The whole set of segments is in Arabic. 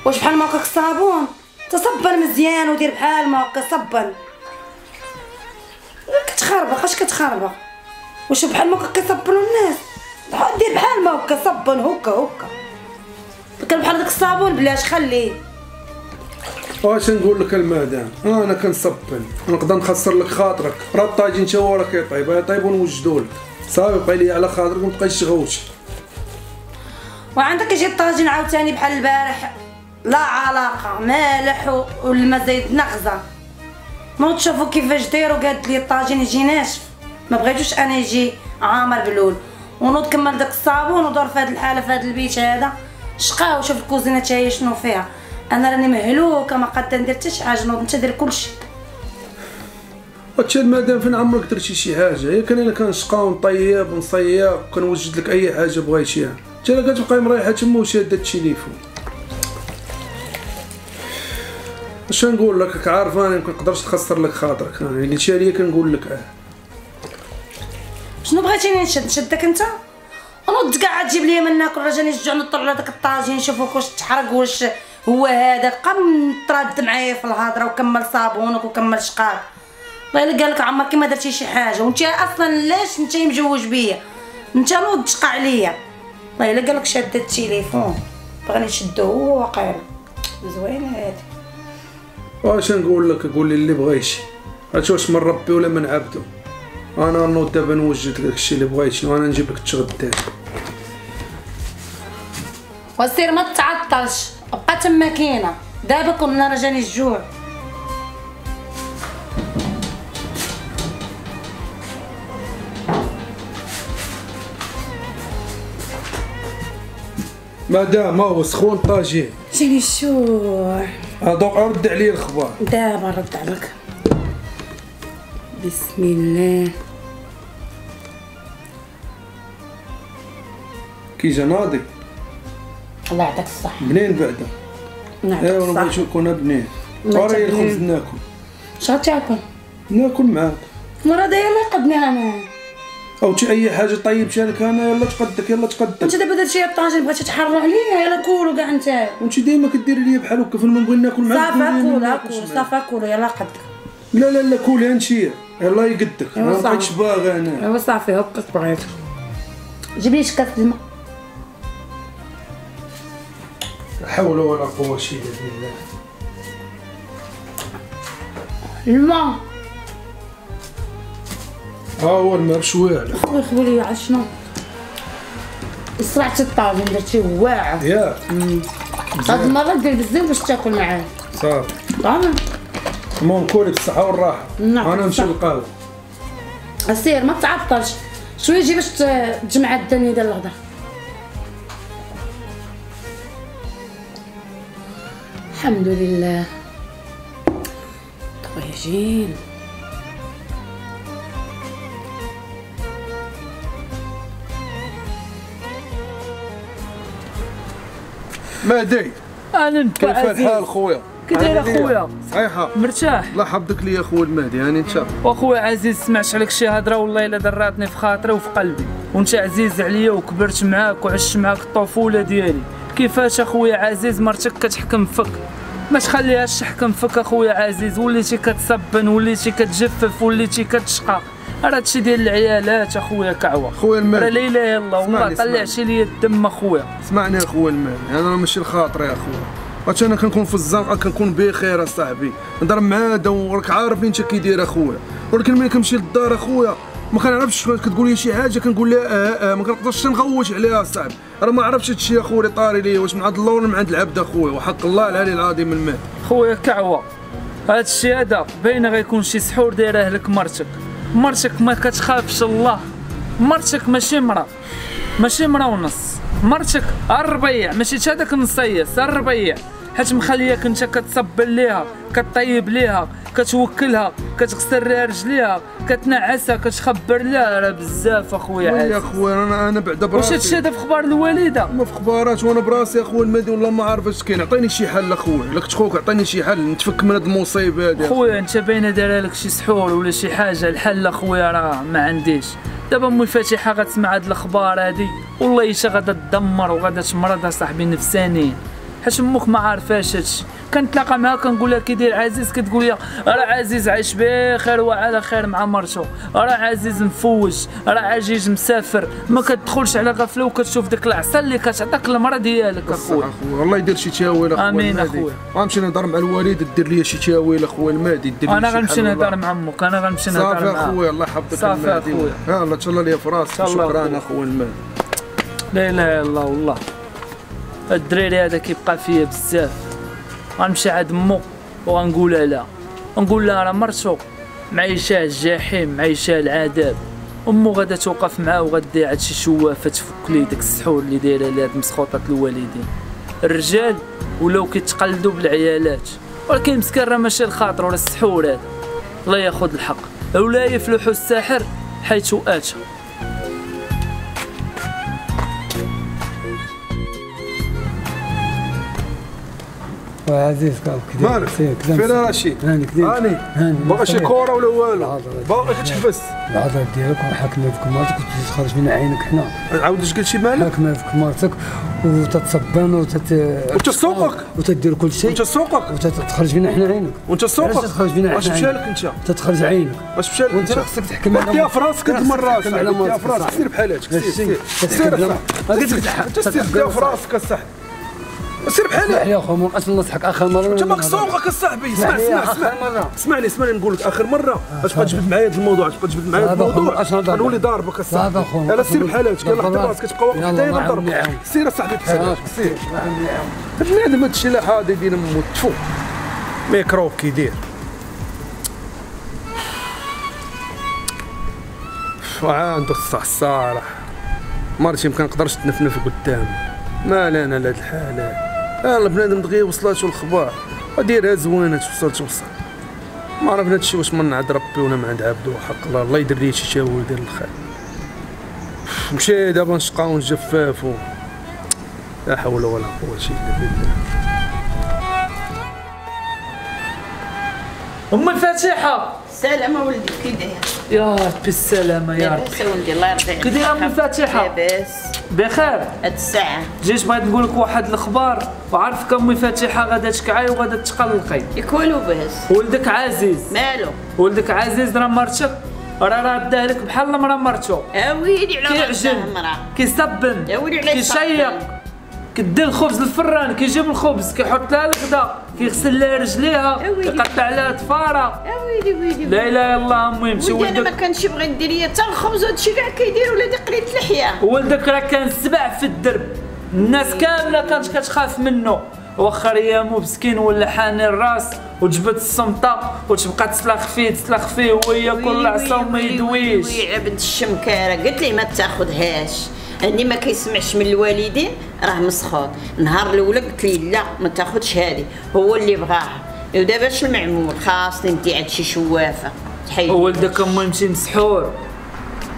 واش بحال ما هكاك الصابون تصبن مزيان ودير بحال ما هكا صبن. كتخربق اش كتخربق؟ واش بحال ما هكا كيصبنوا الناس؟ دير بحال ما هكا صبن هكا كان بحال داك الصابون بلاش خليه. واش نقول لك المدام، انا كنصبن نقدر نخسر لك خاطرك، راه الطاجين تا هو راه كيطيب ونوجدو لك صافي، بقى لي على خاطرك متبقايش تغوت. وعندك يجي الطاجين عاوتاني بحال البارح لا علاقه، مالح والما زايد نغزه. نوض تشوفوا كيفاش داير وقالت لي الطاجين يجي ناشف، ما بغيتوش انا يجي عامر بلول. ونوض كمل داك الصابون ودور في هاد الحاله في هاد البيت هذا شقاو. وشوف الكوزينه تا هي شنو فيها. انا راني مهلوكه ما قادره ندير حتى شي حاجه. نوض انت دير كلشي. وانت المدام فين عمرك درتي شي حاجه؟ ياك انا كنشقى ونطيب ونصيب وكنوجد لك اي حاجه بغيتيها، انت لا كتبقاي مريحه تما وشاده التليفون. اش نقول لك؟ عارف انا ما كنقدرش نخسر لك خاطرك، انا اللي شاريه كنقول لك شنو بغيتيني نشدك انت؟ ونوض كاع تجيب لي من ناكل. راه جاني الجوع نطلع على داك الطاجين نشوفوك واش تحرق واش هو هذا. بقى تراد معايا في الهضره وكمل صابونك وكمل شقاك. الله الا قالك عمرك ما درتي شي حاجه وانت اصلا لاش انت مجوج بيا؟ انت نوض تشقى عليا. الله الا قالك شاد التليفون بغاني نشدو هو واقيلا. زوينه هادي. واش نقول لك؟ قول لي اللي بغيتي، هاتي واش من ربي ولا من عبدو. انا نوض دابا نوجد لك داكشي اللي بغيتي وانا نجيب لك التغداء. وسير ما تعطلش بقى تما كاينه. دابا كنا راه جاني الجوع. مادام هو سخون طاجين. جاني الجوع. دوك رد عليا الخبار. دابا نرد عليك. بسم الله. كي جا ناضي. الله يعطيك الصحة. منين بعدا؟ يعطيك الصحة. بغيت نكون بنين. وراني الخبز ناكل. اش غتاكل؟ ناكل معاك. مرة دايما ما يقدني انا. او شي اي حاجه طيب شارك انا. يلا تقدك يلا تقدك. انت دابا درتي الطاجين بغيتي تحروا عليا. يلا كولوا كاع نتا. وانت ديما كديري ليا بحال هكا فين ما نبغي ناكل معاك. صافي كول صافي كول يلا قدك. لا كولي انتيا يلا يقدك. انا ما بقيتش باغي انا. ايوا صافي هكاك بغيت. جيب لي شكاس الماء. لا حول ولا قوه الا بالله. الماء. ها هو الماء بشويه. خويا خويا على شنو؟ صرعت الطاجين درتيه واعر. ياك. هاد المرة دير بزاف باش تاكل معايا. صافي. طبعا. المهم كولي بالصحه والراحه. انا نمشي للقهوه. سير ما تعطلش شويه. جي باش تجمع الدنيا ديال الغدا. الحمد لله. طيجين. مهدي اهلا بك كيف الحال خويا؟ كي داير اخويا؟ صحيحه مرتاح؟ الله يحفظك ليا خويا المهدي. هاني انت واخويا عزيز سمعت عليك شي هضره والله الا دراتني في خاطري وفي قلبي، وانت عزيز عليا وكبرت معاك وعشت معاك الطفوله ديالي. كيفاش اخويا عزيز مرتك كتحكم فيك؟ ما تخليهاش تحكم فيك اخويا عزيز. وليتي كتصبن وليتي كتجفف وليتي كتشقى. راه هادشي ديال العيالات اخويا كعوه. خويا المهدي راه لا اله الا الله والله طلعتي لي الدم اخويا. اسمعني اخويا المهدي، هذا راه ماشي الخاطر يا اخويا. واش انا كنكون في الزنقه كنكون بخير اصاحبي، نضرب مع هذا وراك عارف انت كي داير اخويا. ولكن ملي كنمشي للدار اخويا ما كنعرفش كتقول لي شي حاجه كنقول لها ما كنقدرش نغوت عليها اصاحبي. راه ما عرفتش هادشي اخويا اللي طاري لي واش من عند الله ولا من عند العبد اخويا. وحق الله العلي العظيم المهدي. خويا كعوه هادشي هذا باينه غيكون شي سحور دايره لك مرتك. مرتك ما كتخافش الله. مرتك ماشي مرا ونص. مرتك الربيع ماشي تا داك النصيص الربيع. حيت مخلياك انت كتصبن ليها كطيب ليها كتوكلها كتغسل لها رجليها كتنعسها كتخبر لها. راه بزاف اخويا عزيز. يا خويا انا بعدا براسي. واش هادشي هذا في اخبار الوالده؟ ما في اخبارات وانا براسي اخويا المهدي والله ما عارف اش كاين. عطيني شي حل اخويا. الا كنت خوك عطيني شي حل نتفك من هاد المصيبه هادي. خويا انت باينه دايره لك شي سحور ولا شي حاجه. الحل اخويا راه ما عنديش. دابا امي فاتحه غتسمع هاد الاخبار هادي والله حتى غادا تدمر وغادا تمرض صاحبي نفسانيا. حيت امك ما عارفاش هادشي. كنتلاقى معاها كنقول لها كي داير عزيز، كتقول لي راه عزيز عايش بخير وعلى خير مع مرتو، راه عزيز مفوج، راه عزيز مسافر، ما كتدخلش على غفله وكتشوف ديك العصا اللي كتعطيك المرا ديالك اخويا. الله يدير شي تاويل اخويا. امين اخويا. غنمشي نهضر مع الوالد دير لي شي تاويل اخويا المهدي، دير لي انا غنمشي نهضر مع امك، انا غنمشي نهضر معاها. صافي اخويا الله يحفظك. صافي اخويا. الله تهلا ليا في راسك. شكرا اخويا المهدي. لا اله الا الله. والله الدراري هذا كيبقى فيا بزاف. غنمشي عند مو وغنقولها لها، نقول لها راه مرتو معيشاه الجحيم، معيشاه العذاب. امو غادا توقف معاه وغدير عاد شي شوافه تفك ليه داك السحور اللي دايره ليه هاد مسخوطات الوالدين. الرجال ولاو كيتقلدوا بالعيالات، ولكن مسكين راه ماشي الخاطر ولا السحور هذا. الله ياخذ الحق، ولا يفلح الساحر حيث اتى. عزيز كذا مالك فين رشيد؟ هاني باغي شي كوره ولا والو؟ باغي كتحبس العذاب ديالك وحاكمه فيك مرتك وتخرج فينا عينك حنا. عاود اش قلتي مالك؟ حاكمه فيك مرتك وتتصبن وتسوقك وتدير كل شيء وتسوقك وتخرج فينا حنا عينك. وانت تسوقك تخرج فينا حنا. واش مشى لك انت؟ تتخرج عينك. واش مشى لك وانت خصك تحكم على يا فراسك هاد المرات. يا فراسك سير بحال هادشي. سير سير في راسك اصاحبي. سير بحال يا اخو ما بقاش ننصحك اخر مره. انت ماك سوقك اصاحبي. اسمعني نقول لك اخر مره غتبقى تجبد معايا هذا الموضوع، غتبقى تجبد معايا هذا الموضوع غنولي ضاربك اصاحبي. يلا سير بحال هادشي. يلا حتى راسك كتبقى واقف حتى انا نضربك. سير اصاحبي بحال هادشي. سير هاد بنادم هادشي لا حاضي ديال مو تفو ميكروب كيدير. عنده الصح الصراحه مرتي ما كنقدرش تنفنف قدام. مال انا لهاد الحالات. يلا بنادم دغيا وصلاتو الخبار وديرها زوينه توصل. ما عرفنا هادشي واش من عند ربي ولا من عند عبدو. حق الله يدير لي شي تاويل ديال الخير. مشي دابا نشقاو نجفاف لا حول ولا قوه الا بالله. ام الفاتحه. سلامة ولدي كي داير؟ يا ربي السلامة يا ربي. لاباس ولدي الله يرضي عليك. كي دايرة ام الفاتحة؟ لاباس بخير. هاد الساعة جيت بغيت نقول لك واحد الخبار، وعارفك ام الفاتحة غادا تكعاي وغادا تقلقي. يكون لاباس. ولدك عزيز. مالو؟ ولدك عزيز راه مرتك راه رادها لك بحال المرا مرتو. ويلي على كيعجن كيصبن كيشيق كدير الخبز للفران، كيجيب الخبز كيحط لها الغدا، كيغسل لها رجليها، كيقطع لها تفاره. ويلي لا اله الا الله. المهم شي ولدي انا ما كانش يبغي ندير ليا حتى الخبز وهادشي كاع كيدير ولادي قليت الحياه. ولدك راه كان سبع في الدرب، الناس كامله كانت كتخاف منه، واخا ريامو مسكين ولا حاني الراس وجبت الصمته وتبقى تسلخ فيه وهي كل عصا وما يدويش. وي عبد الشمكاره قلت ليه ما تاخذهاش، اني ما كيسمعش من الوالدين راه مسخوط. نهار الاولى قلت ليه لا ما تاخذش هذه، هو اللي بغاها. ودابا اش المعمول خاصني ندي عند شي شوافه تحيد. ولدك المهم يمشي مسحور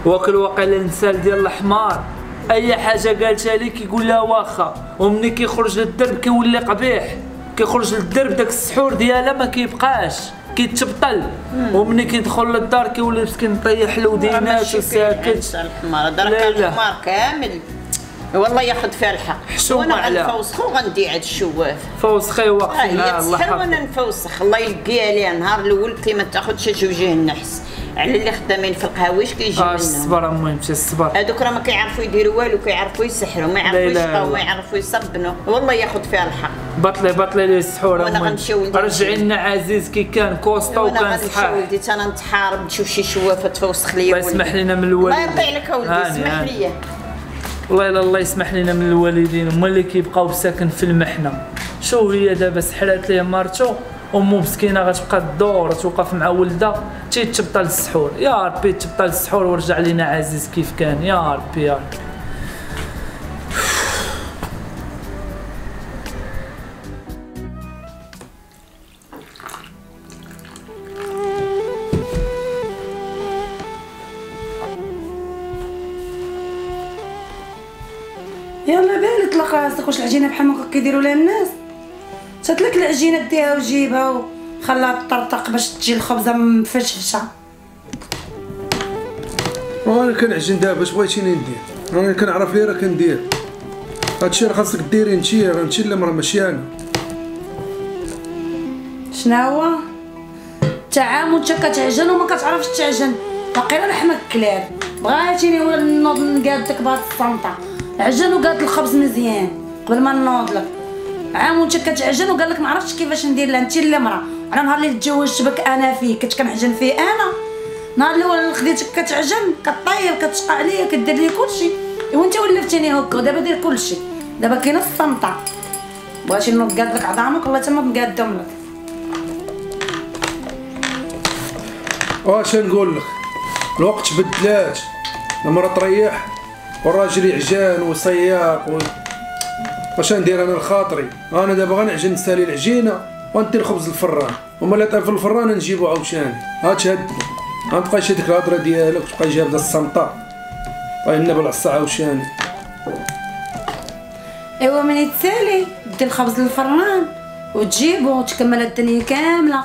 واكل واقيلا النسال ديال الحمار، اي حاجه قالتها لي كيقول لها واخا، ومني كيخرج للدرب كيولي قبيح، كيخرج للدرب داك السحور ديالها ما كيبقاش كيتبطل، ومني كيدخل للدار كيولي مسكين طيح الودينات وساكت. الحمار هذا راه كان الحمار كامل والله ياخذ فيها الحق. وانا غنفوسخو وغندي عند الشواف. فوسخي واقفين الله يحفظك. وانا نفوسخ الله يلقيها ليها. نهار الاول قلت لي ما تاخذش وجه النحس على اللي خدامين في القهاويش كيجي منهم. الصبر المهم الصبر. هذوك راه ما كيعرفوا يديروا والو، كيعرفوا يسحروا، ما يعرفوا يشقاو، ما يعرفوا يصبنوا. والله ياخذ فيها الحق. بطلي لي السحور. وانا غنمشي ولدي رجعي لنا عزيز كي كان كوسطا وكان صحاح. وانا غنمشي ولدي انا نتحارب نشوف شي شوافه تفوسخ ليا. الله يسمح لنا من الوالدين. الله يرضي عليك ولدي اسمح لي. الله يسمح لنا من الوالدين، هما اللي كيبقاو ساكن في المحنه. شو هي دابا سحرات ليه مرتو، امو مسكينه غتبقى تدور توقف مع ولدها تيتبطل السحور. يا ربي تبطل السحور ورجع لينا عزيز كيف كان. يا ربي يا ربي. يلا بالي طلق راسك. واش العجينه بحال ما كيديروا لها الناس؟ شات لك العجينه ديها وجيبها وخليها تطرطق باش تجي الخبزه مفشفشه. وانا كنعجن دابا اش بغيتيني ندير؟ انا كنعرف لي راه كندير. هادشي راه خاصك ديري انتي اللي مرا ماشي انا. شناهو تعامل انت كتعجن وما كتعرفش تعجن، باقي لحمك كلاب. بغيتيني ولا نوض نقادك بهاد الصنطه، عجن وقاد الخبز مزيان قبل ما نوض لك. عام وانت كتعجن وقال لك ما عرفتش كيفاش ندير لها. انت اللي مرا، انا نهار اللي تزوجت بك انا فيه كنت كنعجن فيه انا. نهار الاول اللي خديتك كتعجن كطيب كتشقى عليا كدير لي كلشي، ايوا انت ولفتيني هكا ودابا دير كلشي. دابا كاينه الصنطه، بغيتي نوض نقاد لك عظامك والله تما نقادهم لك. واش نقول لك، الوقت بدلات، المرا تريح والراجل يعجن ويصياق واش ندير انا لخاطري؟ انا دابا غنعجن نسالي العجينه وندير خبز الفران، وما لا طيب في الفران نجيبو عاوتاني. هات هاد غنبقى شي ديك الهضره ديالك تبقى جايب دا الصنطه وينا بالعصا عاوتاني. ايوا من يتسالي دير الخبز للفران وتجيبو وتكمل الدنيا كامله.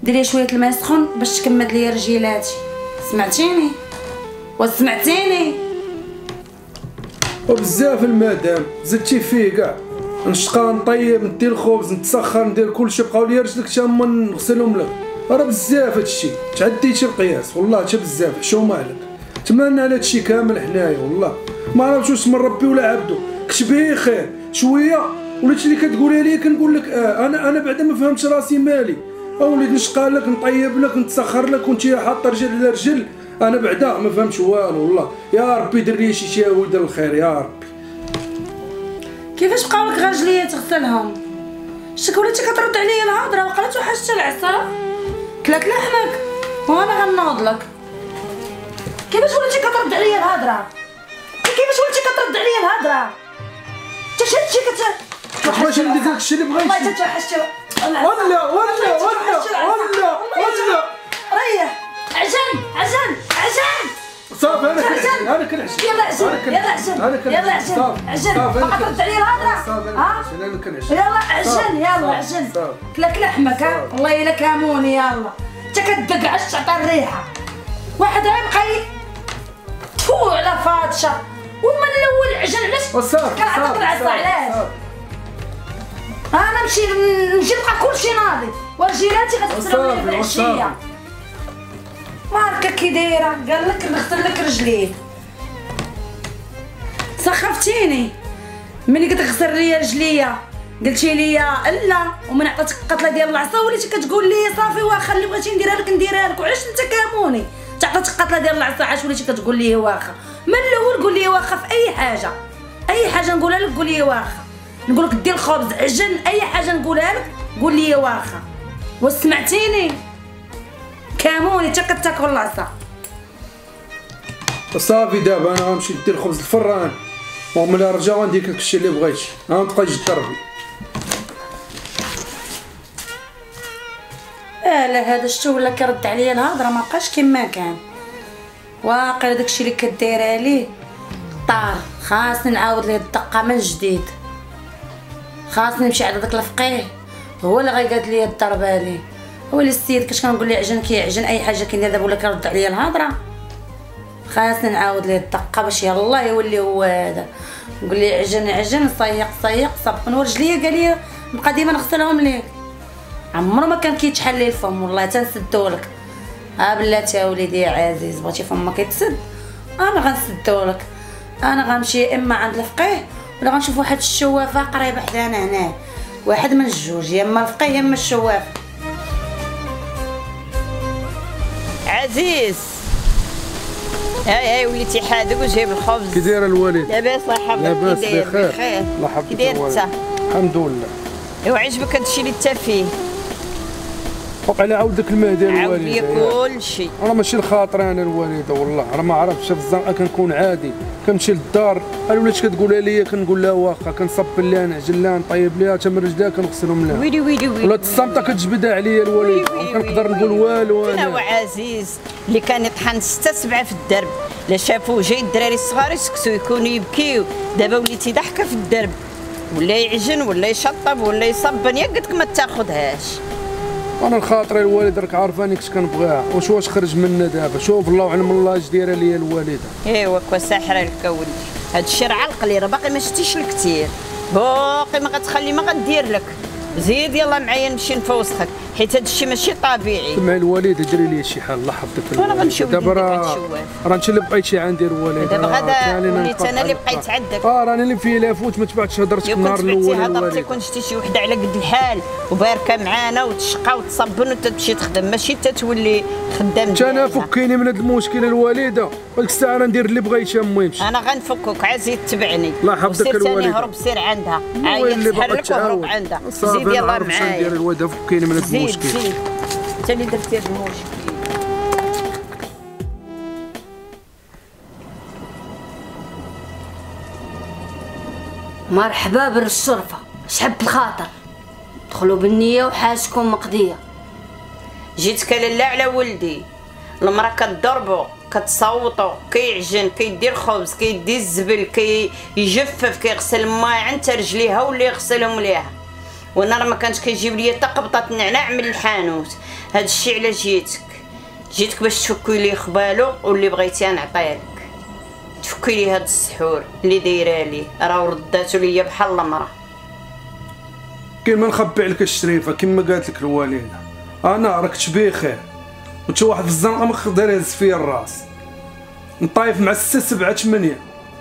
ديري شويه الماء سخون باش تكمل ليا رجيلاتي. سمعتيني؟ وسمعتيني؟ وبزاف المدام زدتي فيه كاع، نشقى نطيب ندير الخبز نتسخر ندير كلشي، بقاو لي رجلك تا هما نغسلهم لك. راه بزاف هادشي تعديتي القياس والله، تا بزاف حشومه عليك. تمنى على هادشي كامل حنايا والله ما عرفتش واش من ربي ولا عبدو. كنت بخير شويه وليت اللي كتقولها لي كنقول لك انا بعدا ما فهمتش راسي مالي. وليت نشقى لك نطيب لك نتسخر لك وانت حاطه رجل على رجل، انا بعدا ما فهمتش والو والله. يا ربي دير لي شي ولد الخير يا ربي. كيفاش بقاو لك رجليا تغسلهم؟ شك وليتي كترد عليا الهضره وقلت وحشت العصا كلاك لحمك وانا غنوض لك. كيفاش وليتي كترد عليا الهضره؟ كيفاش وليتي كترد عليا الهضره؟ انت شي واش ندير داك الشيء اللي بغيتي؟ والله تتوحشت ولا ريح. عجن صافي انا كنعجن يلا عجن باقا ترد عليا الهضره. ها انا كنعجن يلا عجن كلاك لحمك. ها والله الا كاموني يلا انت كدق عش تعطي الريحه. واحد غيبقى تفو على فاطشه وما الاول عجن علاش كنعطيك العصا علاش؟ انا نمشي نلقى كلشي ناضي ورجيلاتي غتغسلهم لي بالعشيه. ماركه كي دايره قال لك نغسل لك رجليك. سخفتيني ملي كتغسل لي رجليا قلتي لي لا، ومن عطيتك قطله ديال العصا وليتي كتقول لي صافي واخا اللي بغيتي نديرها لك نديرها لك. وعلاش انت كاموني تعطيتك قطله ديال العصا علاش وليتي كتقول لي واخا؟ من الاول قول لي واخا في اي حاجه نقولها لك قول لي واخا. نقول لك دير الخبز عجن اي حاجه نقولها لك قول لي واخا. وسمعتيني كاموني انت كتاكل العصا. صافي دابا انا غنمشي ندير خبز الفران وملي نرجع غندير لك الشيء اللي بغيتي. غنبقى جد ربي. لا هذا الشيء ولا كرد عليا الهضره ما بقاش كما كان. واقيلا داكشي اللي كديرها ليه طار. خاصني نعاود ليه الدقه من جديد. خاصني نمشي عند داك الفقيه هو اللي غيقاد لي الضربه لي. هو اللي السيد كاش كنقول ليه عجن كيعجن اي حاجه كندير دابا ولا كيرد عليا الهضره. خاصني نعاود ليه الدقه باش يلاه يولي هو هذا. نقول ليه عجن صيق صبن ورجليا قال لي نبقى ديما نغسلهم ليك. عمرو ما كان كيتحل لي الفم والله تنسدولك. بلاتي يا وليدي يا عزيز بغيتي فمك يتسد انا غنسدولك. انا غنمشي اما عند الفقيه ولا غنشوف واحد الشوافه قريبه حدانا هنا، واحد من الجوج، يا اما الفقيه يا اما الشوافه. عزيز هاي وليتي حادق وجايب الخبز. كي داير الوالد؟ لاباس الله يحفظك. لاباس بخير الله يحفظك. كي داير انت؟ الحمد لله. ايوا عجبك هادشي اللي انت فيه؟ وقع عاود داك الماء ديال الوالده. عاود لي كلشي. راه ماشي لخاطري انا الوالده والله، راه ما عرفتش في الزنقه كنكون عادي كنمشي للدار انا ولات كتقولها لي كنقول لها واخا كنصب لها نعجن لها نطيب لها حتى من رجلها كنغسلهم لها. ويلي ولات الصمته كتجبدها عليا الوالده ما كنقدر نقول والو. انا هو عزيز اللي كان يطحن 6 7 في الدرب لا شافوه جاي الدراري الصغار يسكتوا يكونوا يبكيو. دابا وليتي ضحكه في الدرب ولا يعجن ولا يشطب ولا يصبن. يا قلت لك ما تاخذهاش. انا الخاطر الوالد راك عارفاني كنت كنبغيها واش خرج منا دابا. شوف الله وعلم الله اش دايره ليا الوالده. ايوا كوا ساحره لك ولدي. هاد الشيء راه عالقلي، راه باقي ما شتيش الكثير، باقي ما غتخلي ما غدير لك. زيد يلا معايا نمشي نفوسخك، حيت هاد الشيء ماشي طبيعي. مع الوالده ديري لي شي حل، الله يحفظك. وانا غنمشي دابا راه انت اللي بقيتي عندي الوالده، دابا غدا وليت انا اللي بقيت عندك. راني اللي فيه لافوت ما تبعتش هضرتك النهار الاول. هضرتي كون شتي شي وحده على قد الحال وباركه معانا وتشقى وتصبن وتمشي تخدم، ماشي تتولي خدام. انا فكيني من هذا المشكل الوالده، ديك الساعه ندير اللي بغيتي امي. انا غنفكك، عاد زيد تبعني. الله يحفظك الوالده. سير هرب سير عندها، عايد تحرك وهرب عندها. زيد يلا معايا. ندير الوالده فكيني من هذا المشكل. زيد انت اللي درتي هذا المشكل. مرحبا بالشرفة، شحب الخاطر، دخلوا بالنية وحاجكم مقضية. جيتك لالا على ولدي، المرا كتضربو كتصوتو، كيعجن كيدير خبز كيدير الزبل كيجفف كيغسل الماعن حتى رجليها واللي يغسلهم ليها، وانا راه ما كانش كيجيب لي حتى قبطه النعناع من الحانوت. هذا الشيء على جيتك باش تفكي لي خبالو واللي بغيتي نعطيلك، تفكي لي هاد السحور اللي دايره لي راه رداتو ليا بحال المرا. كاين ما نخبي عليك الشريفه كما قالت لك الوالده، انا راك بخير وانت واحد في الزنقه مخدر يهز فيا الراس، نطايف مع 6 7 8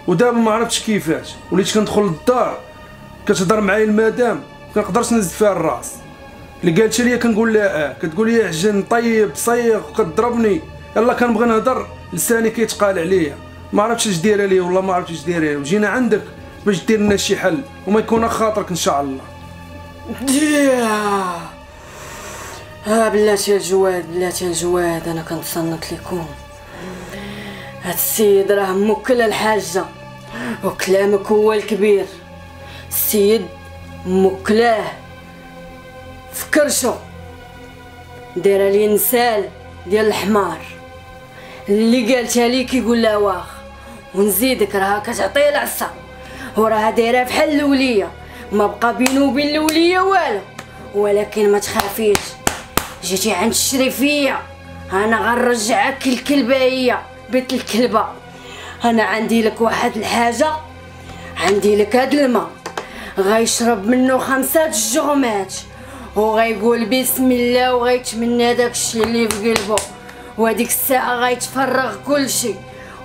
ودابا ما عرفتش كيفاش وليت كندخل للدار كتهضر معايا المدام كنقدرش نهز فيها الراس. اللي قالت لي كنقول لها كتقول لي عجن طيب صيغ وكتضربني، يلا كنبغي نهضر لساني كيتقال عليا، ما عرفتش اش دايره لي والله ما عرفتش اش دايره لي، وجينا عندك باش دير لنا شي حل وما يكون خاطرك ان شاء الله. بلاتي الجواد، بلاتي الجواد، انا كنتصنت لكم. هاد السيد راه موكل الحاجه وكلامك هو الكبير. السيد موكلاه في كرشو، دايره لي نسال ديال الحمار اللي قالتها لي كيقول لها واخ، ونزيدك راها كتعطيه العصا وراها دايره بحال الوليه، ما بقى بينو وبين الوليه والو. ولكن ما تخافيش، جيتي عند الشريفيه انا غنرجعك الكلبه، هي بيت الكلبه. انا عندي لك واحد الحاجه، عندي لك هاد الماء غيشرب منه 5 جغمات وغيقول بسم الله وغيتمنى داكشي اللي في قلبه، وهاديك الساعه غيتفرغ كلشي.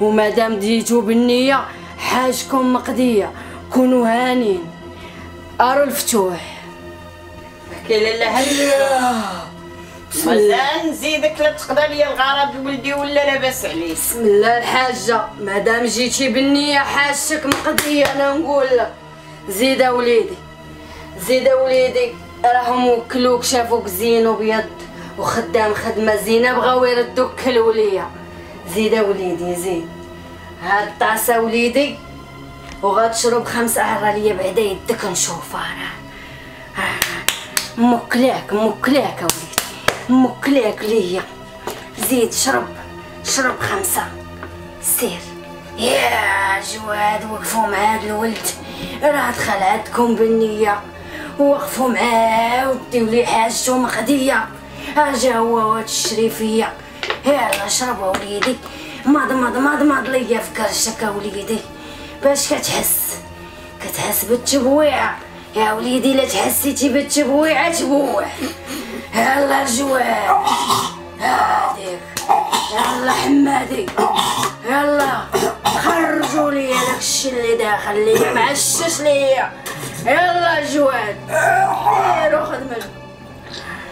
ومادام ديتو بالنيه حاجكم مقضيه، كونوا هانين. ارو الفتوح. كاين لالا هانيه مازال نزيدك لا تقضى لي الغرض ولدي ولا لاباس عليه. بسم الله الحاجه، مادام جيتي بالنيه حاجتك مقضيه. انا نقول لك زيد وليدي، زيد وليدي، راهم وكلوك شافوك زين وبيض وخدام خدمه زينه بغاو يردوك كالوليه. زيد وليدي زيد، هاد الطاسه وليدي وغتشرب 5 عراليه بعدا يدك نشوف. انا مكلاك مكلاك وليدي، مكلاك ليا. زيد شرب 5. سير يا جواد، وقفوا مع هاد الولد راه دخل عندكم بالنيه، وقفوا معاه وديو لي حاجته مقضيه. اجا هو وهاد الشريفيه، يلا شرب وليدي، مض ليا في كرشك وليدي باش كتحس بالتبويعه. يا وليدي لا تحسيتي بالتبويعه تبوع. يلا الجواد هاديك، يلا حمادي، يلا خرجوا لي داكشي اللي داخل ليا معشش ليا. يلا الجواد ديروا خدمتكم.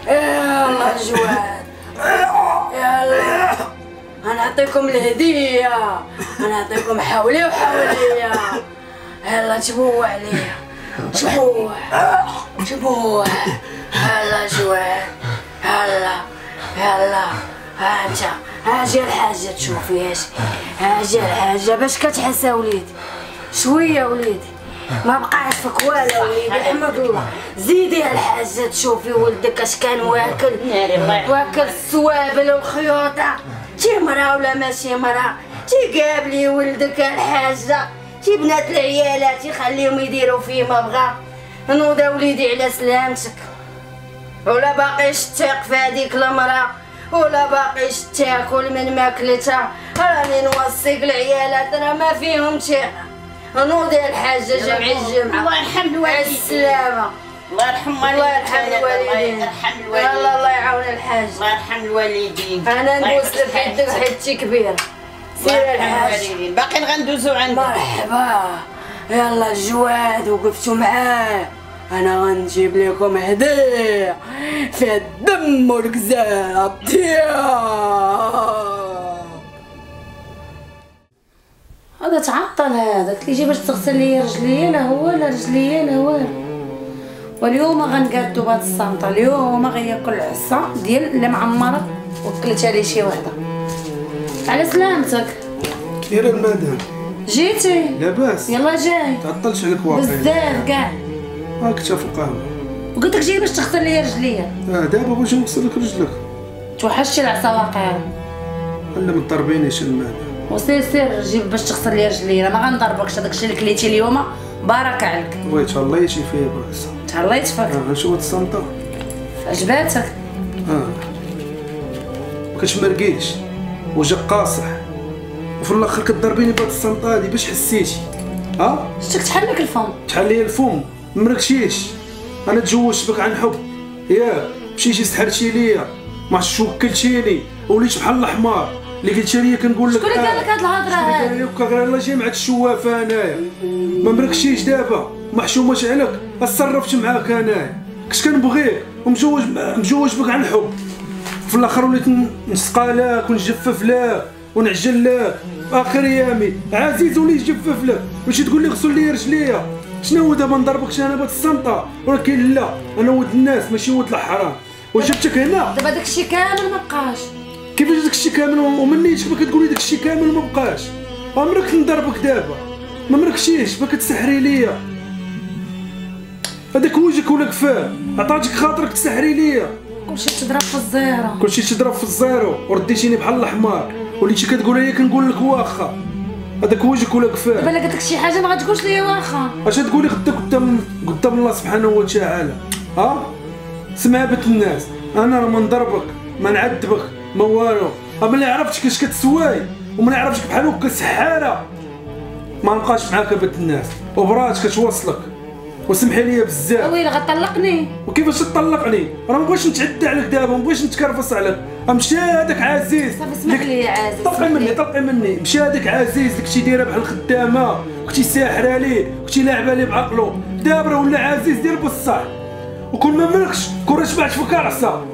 يلا الجواد، يلا غنعطيكم الهديه، غنعطيكم حولي وحوليا. يلا تبوع عليا، تبوع. يلا جواد، يلا هانت هاجي الحاجه تشوفي، هاجي الحاجه باش كتحس وليدي شويه. وليدي ما بقاش فيك والو وليدي، احمد الله. زيدي الحاجه تشوفي ولدك اش كان واكل السوابل والخيوطه. تي مرا ولا ماشي مرا، تيقابلي ولدك الحاجه، تي بنات العيالات يخليهم يديروا فيه ما بغا. نوضا وليدي على سلامتك، ولا باقيش تثيق في هذيك المراه، ولا باقيش تاكل من ماكلتها. راني نوصيك العيالات راه ما فيهم ثقه، نوضي يا الحاجه جمعي الجمعه. الله يرحم الوالدين. السلامه. الله يرحم الله يرحم الوالدين. الله يرحم الوالدين. الله يعاون الحاج. الله يرحم الوالدين. انا نبوس لك يدك حيتي كبيره. سير الحاج. باقي غندوزو عندك. مرحبا. يلا الجواد وقفتوا معاه. انا غنجيب لكم هديه فيها الدم والكذاب هذا تعطل. هذاك اللي جي باش تغسل لي رجليا لا هو لا رجليا لا والو. واليوم غنقادو بهاد الصامته. اليوم غياكل العصا ديال اللي معمره وكلتها لي شي وحده. على سلامتك. كيرا المدام جيتي؟ لاباس؟ يلا جاي. تعطلش عليك واقع بزاف كاع. هاك تا في القهوه. وقلت لك جاي باش تغسل لي رجليا. دابا باش نغسل لك رجلك. توحشتي العصا واقيلا. الا ما تضربينيش المدام. وسير سير جيب باش تغسل لي رجليا. ما غنضربكش. هذاك الشيء اللي كليتي اليوم بركه عليك. بغيت تهليتي فيا براسك. تهليت فيك. نشوف هاد الصمته. عجباتك؟ ما كتمرقيش وجهك قاصح وفي الاخر كضربيني بهاد الصمته هادي باش حسيتي. شتك تحلك الفم. تحل لي الفم. ممركتيش. انا تزوجت بك عن حب ياك. مشيتي سحرتي ليا ما عرفتش وكلتيني وليت بحال الحمار اللي قلتي لي كنقول لك. شكون اللي قال لك هاد الهضره هادي؟ قال لك الله جامعة الشوافه انايا. ما مركشيش دابا محشومه عليك. اتصرفت معاك انايا. كنت كنبغيك ومجوج بك عن حب. في الاخر وليت نسقى لك ونجفف لك ونعجل لك. اخر ايامي عزيز وليت جفف لك باش تقول لي غسل لي رجليا. شنو هو دابا نضربكش انا بهاد الصمته؟ ولكن لا انا ولد الناس ماشي ولد الحرام وجبتك هنا. دابا داكشي كامل ما بقاش. كيفاش داكشي كامل ومنيتك ما كتقولي داكشي كامل ما بقاش؟ عمرك نضربك دابا ما مركشيش ما كتسحري ليا. هذاك وجهك ولا كفاه عطاتك خاطرك تسحري ليا. كلشي تضرب في الزيرو. كلشي تضرب في الزيرو ورديتيني بحال الحمار وليتي كتقول لي كنقول لك واخا. هذاك وجهك ولا كفاه. دابا قلت لك شي حاجه ما غتقولش ليا واخا. اش تقولي غدا قدام الله سبحانه وتعالى؟ سمع بنت الناس انا راه ما نضربك ما نعذبك ما والو. ملي عرفتك كاش كتسواي وملي عرفتك بحال هكا سحاره ما نبقاش معاك بنت الناس وبرات كتوصلك. وسمحي لي بزاف. ويلي غطلقني. وكيفاش تطلقني؟ راه ما بغيتش نتعدى عليك دابا ما بغيتش نتكرفص عليك. مشى هذاك عزيز. صافي اسمح لي يا عزيز. طلقي مني. مشى هذاك عزيز اللي كنتي دايره بحال الخدامه كنتي ساحره ليه كنتي لاعبه ليه بعقلو. دابا راه ولا عزيز ديال بصح وكل ما ملكش كون شبعت في كرعسه.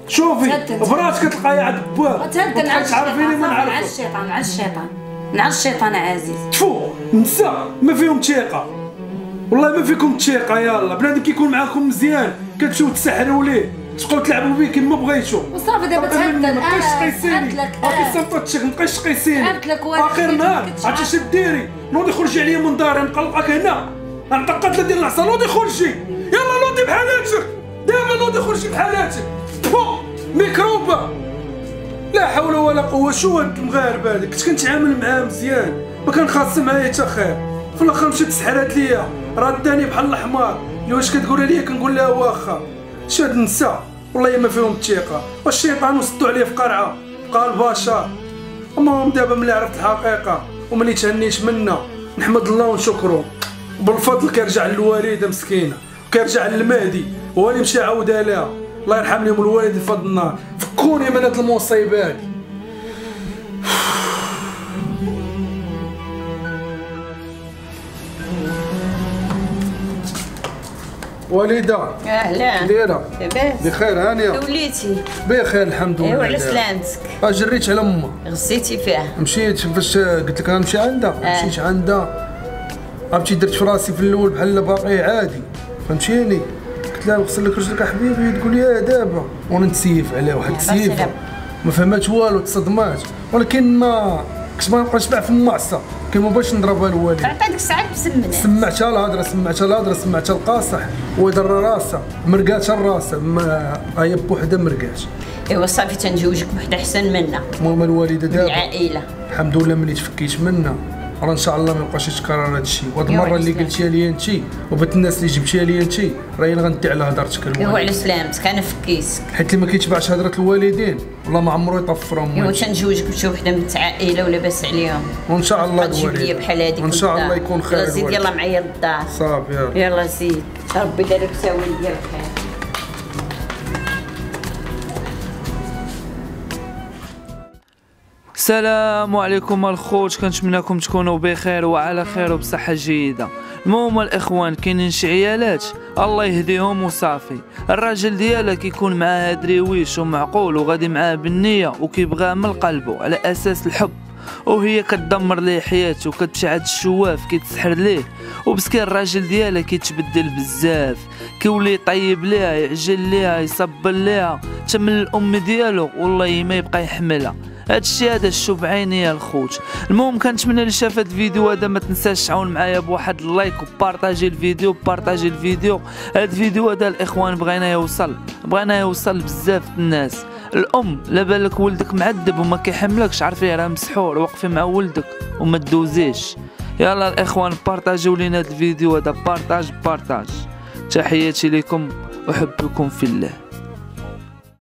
شوفي برات كتلقايا عند بواب. تهدى تعرفيني ما مع نعرفك. الشيطان مع الشيطان مع الشيطان عزيز. تفو نساء ما فيهم ثقه. والله ما فيكم ثقه. يلا بنادم كيكون معاكم مزيان كتمشيو تسحروا ليه تبقاو تلعبوا بيه كيما بغيتو. وصافي دابا تهدى. ما بقايش تقيسيني. هاكي صمتتك ما بقايش تقيسيني. اخر نهار عرفتي اش ديري؟ نوضي خرجي عليا من داري نقلقك هنا. نعطيك 3 ديال العصا. نوضي خرجي يلا نوضي بحالاتك دابا نوضي خرجي بحالاتك. ميكروبه لا حول ولا قوه. شو هاد المغاربه هذيك كنت كنتعامل معاه مزيان ما كان خاص معايا حتى خير. في الاخر مشات تسحرات ليا رداني بحال الحمار. واش كتقولي ليا كنقول لها واخا. شاد النساء والله ما فيهم الثقه. والشيطان وسدوا عليه في قرعه بقى البشر. المهم دابا ملي عرفت الحقيقه وملي تهنيت منا نحمد الله ونشكرو وبالفضل كيرجع للوالده مسكينه وكيرجع للمهدي هو اللي مشى عاودها لها. الله يرحم لهم الوالد في هاد النهار. فكوني من هاد المصيبه هادي. والده اهلا دايره لاباس بخير هانيه؟ وليتي بخير الحمد لله. ايوا على سلامتك. جريت على امها غسيتي فيها. مشيت فاش قلت لك غنمشي عندها. مشيت عندها عرفتي درت في راسي في الاول بحال باقي عادي فهمتيني. قلت لها نغسل لك رجلك حبيبي تقول لي دابا وانا نتسيف عليها واحد التسييفه ما فهمات والو تصدمات. ولكن ما كنت ما نبقاش نشبع في المعصه كيما باش نضربها الوالد. عطاتك ساعات بسمنه. سمعتها الهضره سمعتها القاصح ودر راسها مرقات راسها ما هي بوحده مرقات. ايوا صافي تنجوجك بوحده احسن منا. المهم الوالده دابا العائله الحمد لله ملي تفكيت منها راه ان شاء الله ما يبقاش يتكرر هذا الشيء. وهاد المره اللي قلتيها لي انت وبات الناس اللي جبتيها لي انت راه انا غندي على هضرتك هو الوالدين، على سلامتك انا في كيسك. حيت اللي ما كيتبعش هضره الوالدين والله ما عمرو يطفرهم. ايوا تنجوجك بشي وحده من عائله ولاباس عليهم، وان شاء الله تجيب لي بحال هذيك وان شاء الله يكون خير. يلا زيد يلا معايا للدار صافي يلا زيد، ربي يديرك ساوي ديال الخير. السلام عليكم الخوت، كنتمنىكم تكونوا بخير وعلى خير وبصحة جيدة. المهم الاخوان كاينين شي عيالات الله يهديهم وصافي، الراجل ديالها كيكون معاها دريويش ومعقول وغادي معاه بالنية وكيبغاها من قلبه على اساس الحب، وهي كتدمر ليه حياته وكتمشي عند الشواف كيتسحر ليه، وبسكين الراجل ديالها كيتبدل بزاف، كيولي يطيب ليها يعجل ليها يصبر ليها تم الام ديالو والله ما يبقى يحملها. هادشي هذا شو بعيني يا الخوت. المهم كنتمنى اللي شاف هاد الفيديو هذا ما تنساش تعاون معايا بواحد اللايك وبارطاجي الفيديو هاد الفيديو هذا الاخوان بغينا يوصل بزاف الناس. الام لا بالك ولدك معذب وما كيحملكش، عرفيه راه مسحور، وقفي مع ولدك وما تدوزيش. يلا الاخوان بارطاجيو لينا هاد الفيديو هذا، بارطاج. تحياتي لكم وحبكم في الله.